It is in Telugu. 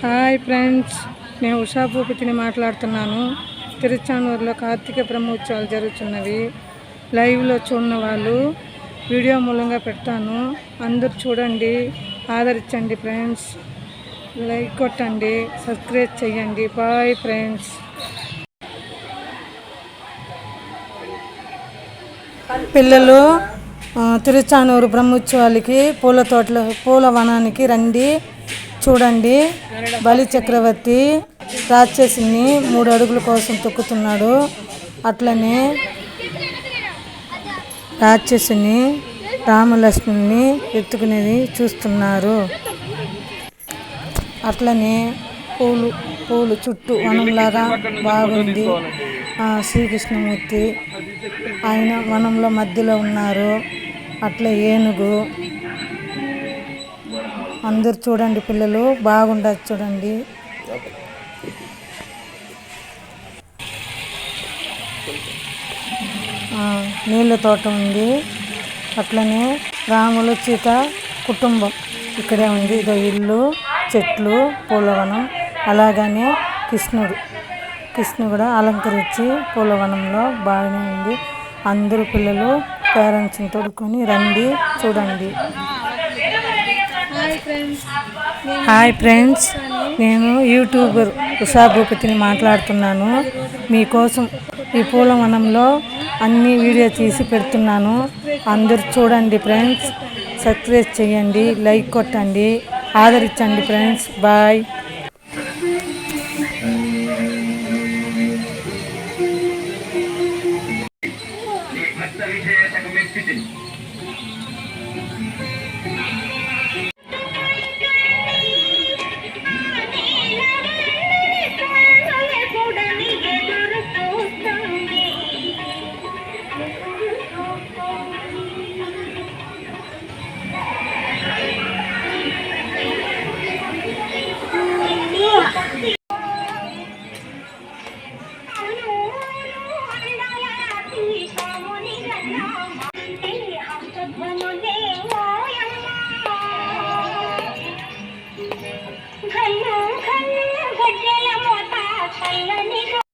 హాయ్ ఫ్రెండ్స్, నేను ఉషా భూపతిని మాట్లాడుతున్నాను. తిరుచానూరులో కార్తీక బ్రహ్మోత్సవాలు జరుగుతున్నవి. లైవ్లో చూడని వాళ్ళు వీడియో మూలంగా పెడతాను. అందరూ చూడండి, ఆదరించండి ఫ్రెండ్స్. లైక్ కొట్టండి, సబ్స్క్రైబ్ చేయండి. Bye friends. పిల్లలు తిరుచానూరు బ్రహ్మోత్సవాలకి పూల వనానికి రండి, చూడండి. బలి చక్రవర్తి రాక్షసిని 3 అడుగుల కోసం తొక్కుతున్నాడు. అట్లనే రాక్షసుని రామలక్ష్మణుని ఎత్తుకునేది చూస్తున్నారు. అట్లనే పూలు చుట్టూ వనంలాగా బాగుంది. శ్రీకృష్ణమూర్తి ఆయన వనంలో మధ్యలో ఉన్నారు. అట్లా ఏనుగు. అందరు చూడండి పిల్లలు, బాగుండదు చూడండి. నీళ్ళ తోట ఉంది. అట్లనే రాములు సీత కుటుంబం ఇక్కడే ఉంది. ఇదో ఇల్లు, చెట్లు, పూలవనం. అలాగనే కృష్ణుడు కూడా అలంకరించి పూలవనంలో బాగానే ఉంది. అందరూ పిల్లలు పేరెంట్స్ని తోడుకొని రండి, చూడండి. హాయ్ ఫ్రెండ్స్, నేను యూట్యూబర్ ఉషా భూపతిని మాట్లాడుతున్నాను. మీకోసం ఈ పూలవనంలో అన్ని వీడియో తీసి పెడుతున్నాను. అందరూ చూడండి ఫ్రెండ్స్. సబ్స్క్రైబ్ చేయండి, లైక్ కొట్టండి, ఆదరించండి ఫ్రెండ్స్. బాయ్.